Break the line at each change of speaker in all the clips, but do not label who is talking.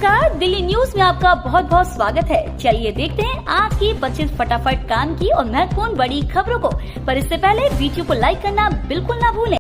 नमस्कार, दिल्ली न्यूज में आपका बहुत बहुत स्वागत है। चलिए देखते हैं आज की 25 फटाफट काम की और महत्वपूर्ण बड़ी खबरों को। पर इससे पहले वीडियो को लाइक करना बिल्कुल ना भूलें।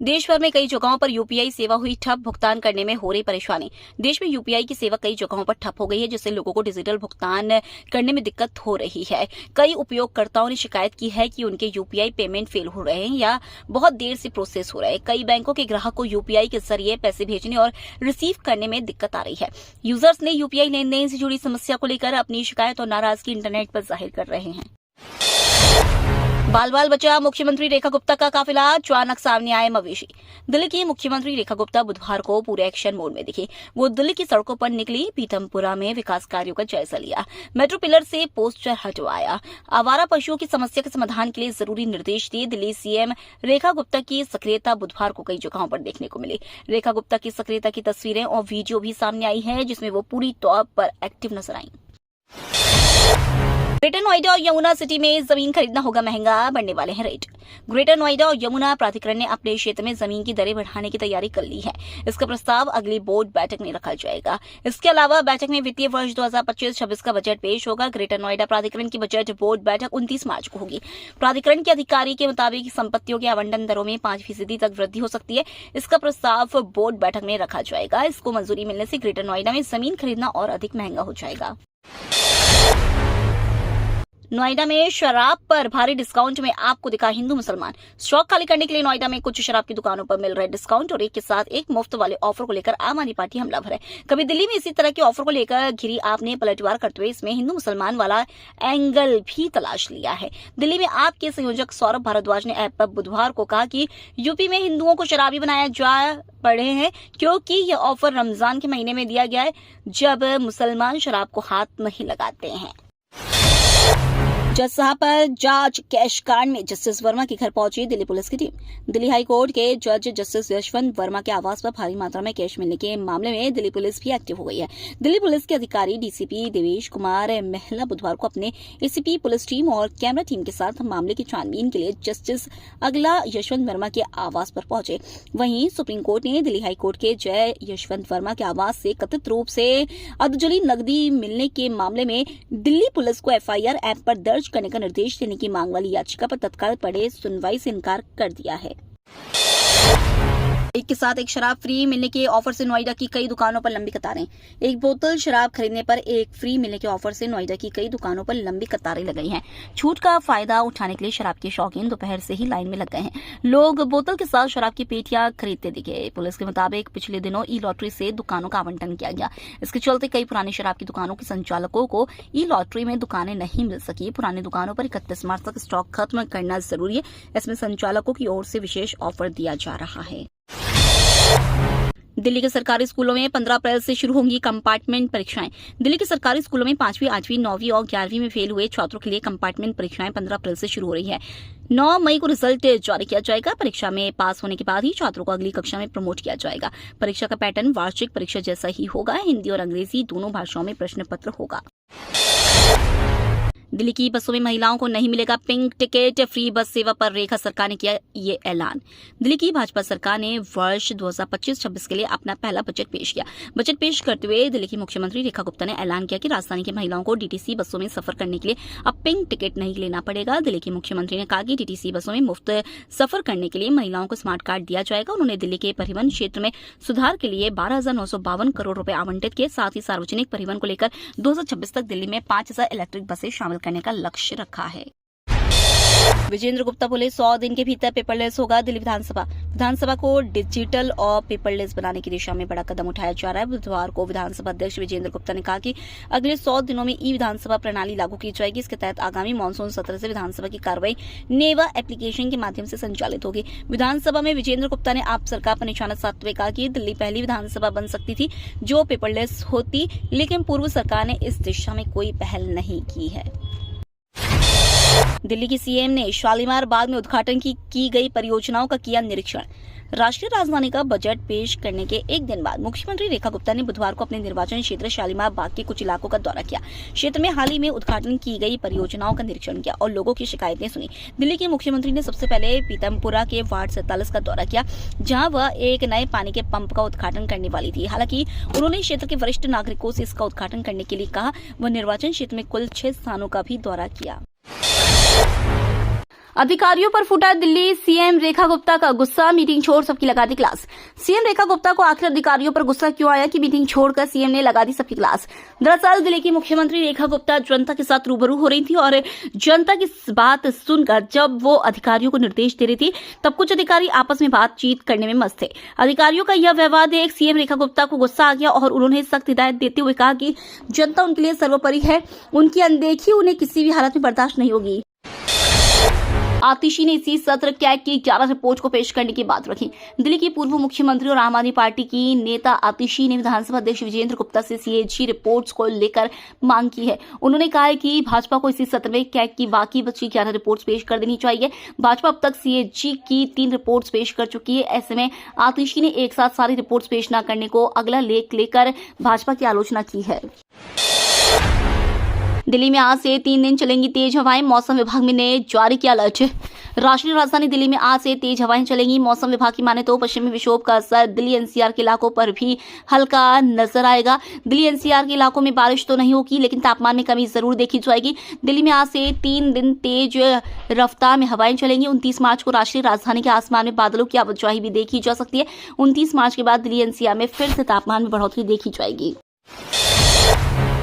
देश भर में कई जगहों पर यूपीआई सेवा हुई ठप। भुगतान करने में हो रही परेशानी। देश में यूपीआई की सेवा कई जगहों पर ठप हो गई है, जिससे लोगों को डिजिटल भुगतान करने में दिक्कत हो रही है। कई उपयोगकर्ताओं ने शिकायत की है कि उनके यूपीआई पेमेंट फेल हो रहे हैं या बहुत देर से प्रोसेस हो रहे हैं। कई बैंकों के ग्राहक को यूपीआई के जरिए पैसे भेजने और रिसीव करने में दिक्कत आ रही है। यूजर्स ने यूपीआई लेन देन से जुड़ी समस्या को लेकर अपनी शिकायत और नाराजगी इंटरनेट पर जाहिर कर रहे हैं। बाल बाल बचा मुख्यमंत्री रेखा गुप्ता का काफिला, अचानक सामने आए मवेशी। दिल्ली की मुख्यमंत्री रेखा गुप्ता बुधवार को पूरे एक्शन मोड में दिखी। वो दिल्ली की सड़कों पर निकली, पीथमपुरा में विकास कार्यों का जायजा लिया, मेट्रो पिलर से पोस्टर हटवाया, आवारा पशुओं की समस्या के समाधान के लिए जरूरी निर्देश दिए। दिल्ली सीएम रेखा गुप्ता की सक्रियता बुधवार को कई जगहों पर देखने को मिली। रेखा गुप्ता की सक्रियता की तस्वीरें और वीडियो भी सामने आई है, जिसमें वो पूरी तौर पर एक्टिव नजर आई। ग्रेटर नोएडा और यमुना सिटी में जमीन खरीदना होगा महंगा, बढ़ने वाले हैं रेट। ग्रेटर नोएडा और यमुना प्राधिकरण ने अपने क्षेत्र में जमीन की दरें बढ़ाने की तैयारी कर ली है। इसका प्रस्ताव अगली बोर्ड बैठक में रखा जाएगा। इसके अलावा बैठक में वित्तीय वर्ष 2025-26 का बजट पेश होगा। ग्रेटर नोएडा प्राधिकरण की बजट बोर्ड बैठक 29 मार्च को होगी। प्राधिकरण के अधिकारी के मुताबिक संपत्तियों के आवंटन दरों में 5% तक वृद्धि हो सकती है। इसका प्रस्ताव बोर्ड बैठक में रखा जाएगा। इसको मंजूरी मिलने से ग्रेटर नोएडा में जमीन खरीदना और अधिक महंगा हो जाएगा। नोएडा में शराब पर भारी डिस्काउंट में आपको दिखा हिंदू मुसलमान। स्टॉक खाली करने के लिए नोएडा में कुछ शराब की दुकानों पर मिल रहे डिस्काउंट और एक के साथ एक मुफ्त वाले ऑफर को लेकर आम आदमी पार्टी हमलावर है। कभी दिल्ली में इसी तरह के ऑफर को लेकर घिरी आपने पलटवार करते हुए इसमें हिंदू मुसलमान वाला एंगल भी तलाश लिया है। दिल्ली में आप के संयोजक सौरभ भारद्वाज ने ऐप पर बुधवार को कहा कि यूपी में हिंदुओं को शराबी बनाया जा पड़े हैं, क्योंकि यह ऑफर रमजान के महीने में दिया गया है, जब मुसलमान शराब को हाथ नहीं लगाते हैं। जज साहब पर जांच कैश कांड में जस्टिस वर्मा के घर पहुंची दिल्ली पुलिस की टीम। दिल्ली हाई कोर्ट के जज जस्टिस यशवंत वर्मा के आवास पर भारी मात्रा में कैश मिलने के मामले में दिल्ली पुलिस भी एक्टिव हो गई है। दिल्ली पुलिस के अधिकारी डीसीपी देवेश कुमार महला बुधवार को अपने एसीपी पुलिस टीम और कैमरा टीम के साथ मामले की छानबीन के लिए जस्टिस अगला यशवंत वर्मा के आवास पर पहुंचे। वहीं सुप्रीम कोर्ट ने दिल्ली हाई कोर्ट के जय यशवंत वर्मा के आवास से कथित रूप से अधजली नकदी मिलने के मामले में दिल्ली पुलिस को एफआईआर ऐप पर दर्ज करने का निर्देश देने की मांग वाली याचिका पर तत्काल पड़े सुनवाई से इनकार कर दिया है। एक के साथ एक शराब फ्री मिलने के ऑफर से नोएडा की कई दुकानों पर लंबी कतारें। एक बोतल शराब खरीदने पर एक फ्री मिलने के ऑफर से नोएडा की कई दुकानों पर लंबी कतारें लग गई हैं। छूट का फायदा उठाने के लिए शराब के शौकीन दोपहर से ही लाइन में लग गए हैं। लोग बोतल के साथ शराब की पेटियां खरीदते दिखे। पुलिस के मुताबिक पिछले दिनों ई लॉटरी से दुकानों का आवंटन किया गया। इसके चलते कई पुरानी शराब की दुकानों के संचालकों को ई लॉटरी में दुकानें नहीं मिल सकी। पुरानी दुकानों पर 31 मार्च तक स्टॉक खत्म करना जरूरी है। इसमें संचालकों की ओर से विशेष ऑफर दिया जा रहा है। दिल्ली के सरकारी स्कूलों में 15 अप्रैल से शुरू होंगी कंपार्टमेंट परीक्षाएं। दिल्ली के सरकारी स्कूलों में 5वीं, 8वीं, 9वीं और 11वीं में फेल हुए छात्रों के लिए कंपार्टमेंट परीक्षाएं 15 अप्रैल से शुरू हो रही है। 9 मई को रिजल्ट जारी किया जाएगा। परीक्षा में पास होने के बाद ही छात्रों को अगली कक्षा में प्रमोट किया जाएगा। परीक्षा का पैटर्न वार्षिक परीक्षा जैसा ही होगा। हिंदी और अंग्रेजी दोनों भाषाओं में प्रश्न पत्र होगा। दिल्ली की बसों में महिलाओं को नहीं मिलेगा पिंक टिकट। फ्री बस सेवा पर रेखा सरकार ने किया ये ऐलान। दिल्ली की भाजपा सरकार ने वर्ष 2025-26 के लिए अपना पहला बजट पेश किया। बजट पेश करते हुए दिल्ली की मुख्यमंत्री रेखा गुप्ता ने ऐलान किया कि राजधानी की महिलाओं को डीटीसी बसों में सफर करने के लिए अब पिंक टिकट नहीं लेना पड़ेगा। दिल्ली की मुख्यमंत्री ने कहा कि डीटीसी बसों में मुफ्त सफर करने के लिए महिलाओं को स्मार्ट कार्ड दिया जाएगा। उन्होंने दिल्ली के परिवहन क्षेत्र में सुधार के लिए 12,952 करोड़ रुपए आवंटित किए। साथ ही सार्वजनिक परिवहन को लेकर 2026 तक दिल्ली में 5,000 इलेक्ट्रिक बसें शामिल करने का लक्ष्य रखा है। विजेंद्र गुप्ता बोले 100 दिन के भीतर पेपरलेस होगा दिल्ली विधानसभा को डिजिटल और पेपरलेस बनाने की दिशा में बड़ा कदम उठाया जा रहा है। बुधवार को विधानसभा अध्यक्ष विजेंद्र गुप्ता ने कहा कि अगले 100 दिनों में ई विधानसभा प्रणाली लागू की जाएगी। इसके तहत आगामी मानसून सत्र से विधानसभा की कार्रवाई नेवा एप्लीकेशन के माध्यम से संचालित होगी। विधानसभा में विजेंद्र गुप्ता ने आप सरकार पर निशाना साधते हुए कहा कि दिल्ली पहली विधानसभा बन सकती थी जो पेपरलेस होती, लेकिन पूर्व सरकार ने इस दिशा में कोई पहल नहीं की है। दिल्ली की सीएम ने शालीमार बाग में उद्घाटन की गई परियोजनाओं का किया निरीक्षण। राष्ट्रीय राजधानी का बजट पेश करने के एक दिन बाद मुख्यमंत्री रेखा गुप्ता ने बुधवार को अपने निर्वाचन क्षेत्र शालीमार बाग के कुछ इलाकों का दौरा किया। क्षेत्र में हाल ही में उद्घाटन की गई परियोजनाओं का निरीक्षण किया और लोगों की शिकायतें सुनी। दिल्ली के मुख्यमंत्री ने सबसे पहले पीतमपुरा के वार्ड 47 का दौरा किया, जहां वह एक नए पानी के पंप का उद्घाटन करने वाली थी। हालांकि उन्होंने क्षेत्र के वरिष्ठ नागरिकों से इसका उद्घाटन करने के लिए कहा। वह निर्वाचन क्षेत्र में कुल 6 स्थानों का भी दौरा किया। अधिकारियों पर फूटा दिल्ली सीएम रेखा गुप्ता का गुस्सा, मीटिंग छोड़ सबकी लगा दी क्लास। सीएम रेखा गुप्ता को आखिर अधिकारियों पर गुस्सा क्यों आया कि मीटिंग छोड़कर सीएम ने लगा दी सबकी क्लास। दरअसल दिल्ली की मुख्यमंत्री रेखा गुप्ता जनता के साथ रूबरू हो रही थी और जनता की बात सुनकर जब वो अधिकारियों को निर्देश दे रही थी तब कुछ अधिकारी आपस में बातचीत करने में मस्त थे। अधिकारियों का यह व्यवहार देख सीएम रेखा गुप्ता को गुस्सा आ गया और उन्होंने सख्त हिदायत देते हुए कहा कि जनता उनके लिए सर्वोपरि है, उनकी अनदेखी उन्हें किसी भी हालत में बर्दाश्त नहीं होगी। आतिशी ने इसी सत्र कैग की 11 रिपोर्ट को पेश करने की बात रखी। दिल्ली की पूर्व मुख्यमंत्री और आम आदमी पार्टी की नेता आतिशी ने विधानसभा अध्यक्ष विजेंद्र गुप्ता से सीएजी रिपोर्ट्स को लेकर मांग की है। उन्होंने कहा है कि भाजपा को इसी सत्र में कैग की बाकी बची 11 रिपोर्ट्स पेश कर देनी चाहिए। भाजपा अब तक सीएजी की 3 रिपोर्ट्स पेश कर चुकी है। ऐसे में आतिशी ने एक साथ सारी रिपोर्ट्स पेश न करने को अगला लेख लेकर भाजपा की आलोचना की है। दिल्ली में आज से 3 दिन चलेंगी तेज हवाएं, मौसम विभाग ने जारी किया अलर्ट। राष्ट्रीय राजधानी दिल्ली में आज से तेज हवाएं चलेंगी। मौसम विभाग की माने तो पश्चिमी विक्षोभ का असर दिल्ली एनसीआर के इलाकों पर भी हल्का नजर आएगा। दिल्ली एनसीआर के इलाकों में बारिश तो नहीं होगी, लेकिन तापमान में कमी जरूर देखी जाएगी। दिल्ली में आज से 3 दिन तेज रफ्तार में हवाएं चलेंगी। 29 मार्च को राष्ट्रीय राजधानी के आसमान में बादलों की आवाजाही भी देखी जा सकती है। 29 मार्च के बाद दिल्ली एनसीआर में फिर से तापमान में बढ़ोतरी देखी जाएगी।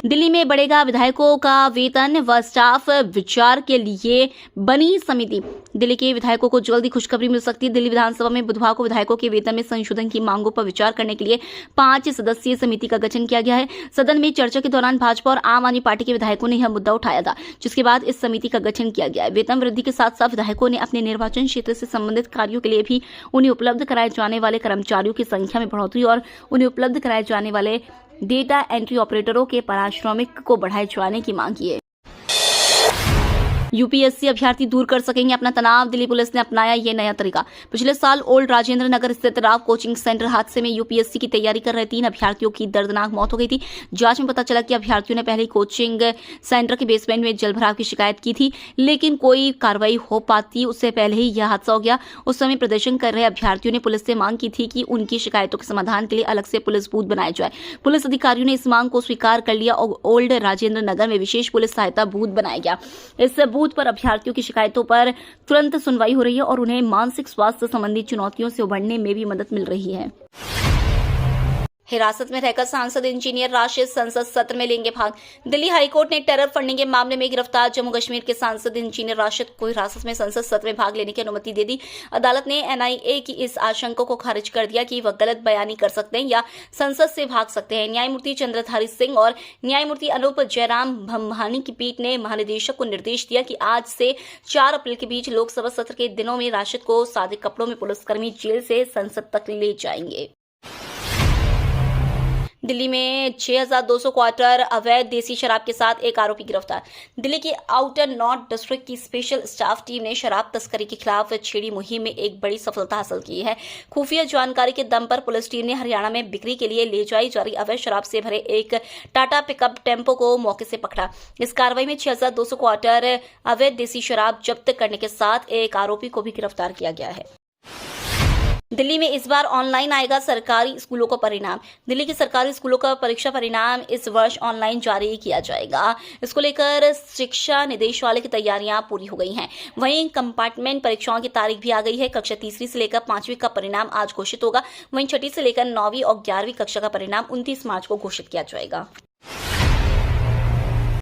दिल्ली में बढ़ेगा विधायकों का वेतन व स्टाफ, विचार के लिए बनी समिति। दिल्ली के विधायकों को जल्दी खुशखबरी मिल सकती है। दिल्ली विधानसभा में बुधवार को विधायकों के वेतन में संशोधन की मांगों पर विचार करने के लिए 5 सदस्यीय समिति का गठन किया गया है। सदन में चर्चा के दौरान भाजपा और आम आदमी पार्टी के विधायकों ने यह मुद्दा उठाया था, जिसके बाद इस समिति का गठन किया गया है। वेतन वृद्धि के साथ साथ विधायकों ने अपने निर्वाचन क्षेत्र से संबंधित कार्यों के लिए भी उन्हें उपलब्ध कराए जाने वाले कर्मचारियों की संख्या में बढ़ोतरी और उन्हें उपलब्ध कराए जाने वाले डेटा एंट्री ऑपरेटरों के पारिश्रमिक को बढ़ाए जाने की मांग की है। यूपीएससी अभ्यर्थी दूर कर सकेंगे अपना तनाव, दिल्ली पुलिस ने अपनाया ये नया तरीका। पिछले साल ओल्ड राजेंद्र नगर स्थित राव कोचिंग सेंटर हादसे में यूपीएससी की तैयारी कर रहे 3 अभ्यर्थियों की दर्दनाक मौत हो गई थी। जांच में पता चला कि अभ्यर्थियों ने पहले कोचिंग सेंटर के बेसमेंट में जलभराव की शिकायत की थी, लेकिन कोई कार्रवाई हो पाती उससे पहले ही यह हादसा हो गया। उस समय प्रदर्शन कर रहे अभ्यर्थियों ने पुलिस से मांग की थी कि उनकी शिकायतों के समाधान के लिए अलग से पुलिस बूथ बनाया जाए। पुलिस अधिकारियों ने इस मांग को स्वीकार कर लिया और ओल्ड राजेंद्र नगर में विशेष पुलिस सहायता बूथ बनाया गया। इस बूथ पर अभ्यर्थियों की शिकायतों पर तुरंत सुनवाई हो रही है और उन्हें मानसिक स्वास्थ्य संबंधी चुनौतियों से उबरने में भी मदद मिल रही है। हिरासत में रहकर सांसद इंजीनियर राशिद संसद सत्र में लेंगे भाग। दिल्ली हाईकोर्ट ने टेरर फंडिंग के मामले में गिरफ्तार जम्मू कश्मीर के सांसद इंजीनियर राशिद को हिरासत में संसद सत्र में भाग लेने की अनुमति दे दी। अदालत ने एनआईए की इस आशंका को खारिज कर दिया कि वह गलत बयानी कर सकते हैं या संसद से भाग सकते हैं। न्यायमूर्ति चंद्रधारी सिंह और न्यायमूर्ति अनूप जयराम भम्भानी की पीठ ने महानिदेशक को निर्देश दिया कि आज से 4 अप्रैल के बीच लोकसभा सत्र के दिनों में राशिद को सादे कपड़ों में पुलिसकर्मी जेल से संसद तक ले जाएंगे। दिल्ली में 6200 क्वार्टर अवैध देसी शराब के साथ एक आरोपी गिरफ्तार। दिल्ली की आउटर नॉर्थ डिस्ट्रिक्ट की स्पेशल स्टाफ टीम ने शराब तस्करी के खिलाफ छेड़ी मुहिम में एक बड़ी सफलता हासिल की है। खुफिया जानकारी के दम पर पुलिस टीम ने हरियाणा में बिक्री के लिए ले जाई जा रही अवैध शराब से भरे एक टाटा पिकअप टेम्पो को मौके से पकड़ा। इस कार्रवाई में 6200 क्वार्टर अवैध देसी शराब जब्त करने के साथ एक आरोपी को भी गिरफ्तार किया गया है। दिल्ली में इस बार ऑनलाइन आएगा सरकारी स्कूलों का परिणाम। दिल्ली के सरकारी स्कूलों का परीक्षा परिणाम इस वर्ष ऑनलाइन जारी किया जाएगा। इसको लेकर शिक्षा निदेशालय की तैयारियां पूरी हो गई हैं। वहीं कंपार्टमेंट परीक्षाओं की तारीख भी आ गई है। कक्षा 3वीं से लेकर 5वीं का परिणाम आज घोषित होगा। वहीं 6ठी से लेकर 9वीं और 11वीं कक्षा का परिणाम 29 मार्च को घोषित किया जाएगा।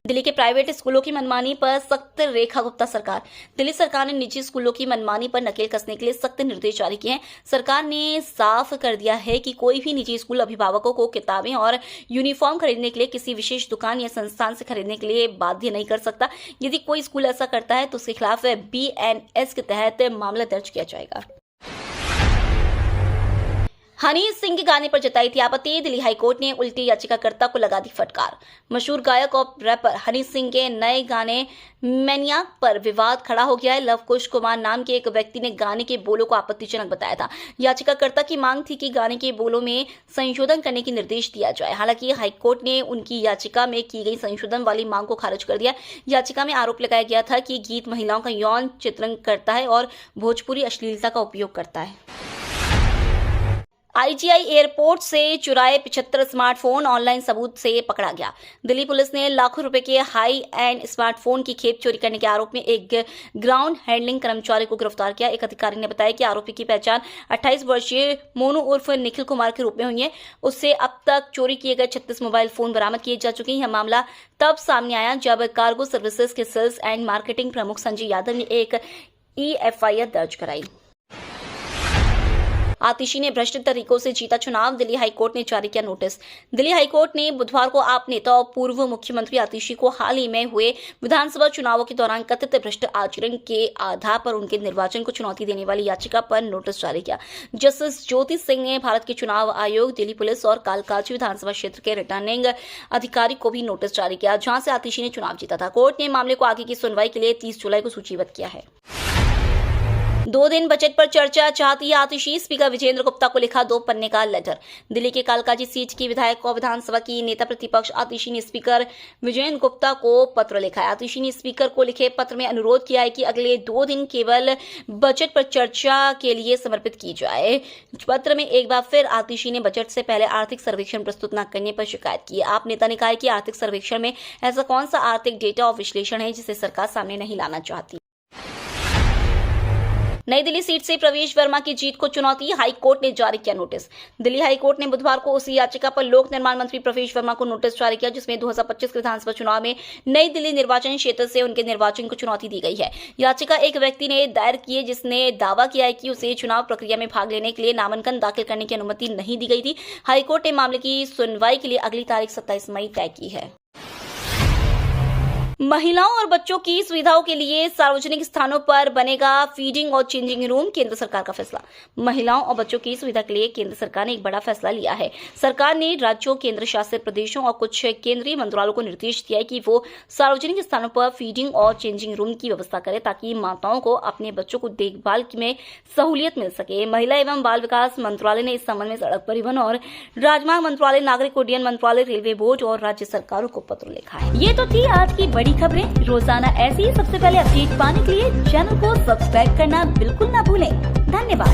दिल्ली के प्राइवेट स्कूलों की मनमानी पर सख्त रेखा गुप्ता सरकार। दिल्ली सरकार ने निजी स्कूलों की मनमानी पर नकेल कसने के लिए सख्त निर्देश जारी किए हैं। सरकार ने साफ कर दिया है कि कोई भी निजी स्कूल अभिभावकों को किताबें और यूनिफॉर्म खरीदने के लिए किसी विशेष दुकान या संस्थान से खरीदने के लिए बाध्य नहीं कर सकता। यदि कोई स्कूल ऐसा करता है तो उसके खिलाफ BNS के तहत मामला दर्ज किया जाएगा। हनी सिंह के गाने पर जताई थी आपत्ति। दिल्ली हाईकोर्ट ने उल्टी याचिकाकर्ता को लगा दी फटकार। मशहूर गायक और रैपर हनी सिंह के नए गाने मैनियाक पर विवाद खड़ा हो गया है। लव कुश कुमार नाम के एक व्यक्ति ने गाने के बोलों को आपत्तिजनक बताया था। याचिकाकर्ता की मांग थी कि गाने के बोलों में संशोधन करने की निर्देश दिया जाए। हालांकि हाईकोर्ट ने उनकी याचिका में की गई संशोधन वाली मांग को खारिज कर दिया। याचिका में आरोप लगाया गया था कि गीत महिलाओं का यौन चित्रण करता है और भोजपुरी अश्लीलता का उपयोग करता है। आईजीआई एयरपोर्ट से चुराए 75 स्मार्टफोन ऑनलाइन सबूत से पकड़ा गया। दिल्ली पुलिस ने लाखों रुपए के हाई एंड स्मार्टफोन की खेप चोरी करने के आरोप में एक ग्राउंड हैंडलिंग कर्मचारी को गिरफ्तार किया। एक अधिकारी ने बताया कि आरोपी की पहचान 28 वर्षीय मोनू उर्फ निखिल कुमार के रूप में हुई है। उससे अब तक चोरी किए गए 36 मोबाइल फोन बरामद किए जा चुके हैं। यह मामला तब सामने आया जब कार्गो सर्विसेज के सेल्स एंड मार्केटिंग प्रमुख संजय यादव ने एक EFIR दर्ज कराई। आतिशी ने भ्रष्ट तरीकों से जीता चुनाव। दिल्ली हाईकोर्ट ने जारी किया नोटिस। दिल्ली हाईकोर्ट ने बुधवार को आप नेता और पूर्व मुख्यमंत्री आतिशी को हाल ही में हुए विधानसभा चुनावों के दौरान कथित भ्रष्ट आचरण के आधार पर उनके निर्वाचन को चुनौती देने वाली याचिका पर नोटिस जारी किया। जस्टिस ज्योति सिंह ने भारत के चुनाव आयोग, दिल्ली पुलिस और कालकाजी विधानसभा क्षेत्र के रिटर्निंग अधिकारी को भी नोटिस जारी किया, जहां से आतिशी ने चुनाव जीता था। कोर्ट ने मामले को आगे की सुनवाई के लिए 30 जुलाई को सूचीबद्ध किया है। 2 दिन बजट पर चर्चा चाहती है आतिशी। स्पीकर विजेंद्र गुप्ता को लिखा 2 पन्ने का लेटर। दिल्ली के कालकाजी सीट की विधायक और विधानसभा की नेता प्रतिपक्ष आतिशी ने स्पीकर विजेंद्र गुप्ता को पत्र लिखा है। आतिशी ने स्पीकर को लिखे पत्र में अनुरोध किया है कि अगले 2 दिन केवल बजट पर चर्चा के लिए समर्पित की जाए। पत्र में एक बार फिर आतिशी ने बजट से पहले आर्थिक सर्वेक्षण प्रस्तुत न करने पर शिकायत की। आप नेता ने कहा है कि आर्थिक सर्वेक्षण में ऐसा कौन सा आर्थिक डेटा और विश्लेषण है जिसे सरकार सामने नहीं लाना चाहती। नई दिल्ली सीट से प्रवेश वर्मा की जीत को चुनौती। हाई कोर्ट ने जारी किया नोटिस। दिल्ली हाई कोर्ट ने बुधवार को उसी याचिका पर लोक निर्माण मंत्री प्रवेश वर्मा को नोटिस जारी किया जिसमें 2025 के विधानसभा चुनाव में नई दिल्ली निर्वाचन क्षेत्र से उनके निर्वाचन को चुनौती दी गई है। याचिका एक व्यक्ति ने दायर की है जिसने दावा किया है कि उसे चुनाव प्रक्रिया में भाग लेने के लिए नामांकन दाखिल करने की अनुमति नहीं दी गई थी। हाईकोर्ट ने मामले की सुनवाई के लिए अगली तारीख 27 मई तय की है। महिलाओं और बच्चों की सुविधाओं के लिए सार्वजनिक स्थानों पर बनेगा फीडिंग और चेंजिंग रूम। केंद्र सरकार का फैसला। महिलाओं और बच्चों की सुविधा के लिए केंद्र सरकार ने एक बड़ा फैसला लिया है। सरकार ने राज्यों, केंद्र शासित प्रदेशों और कुछ केंद्रीय मंत्रालयों को निर्देश दिया है कि वो सार्वजनिक स्थानों पर फीडिंग और चेंजिंग रूम की व्यवस्था करें ताकि माताओं को अपने बच्चों को देखभाल में सहूलियत मिल सके। महिला एवं बाल विकास मंत्रालय ने इस संबंध में सड़क परिवहन और राजमार्ग मंत्रालय, नागरिक उड्डयन मंत्रालय, रेलवे बोर्ड और राज्य सरकारों को पत्र लिखा है। ये तो थी आज की बड़ी खबरें। रोजाना ऐसी सबसे पहले अपडेट पाने के लिए चैनल को सब्सक्राइब करना बिल्कुल ना भूलें। धन्यवाद।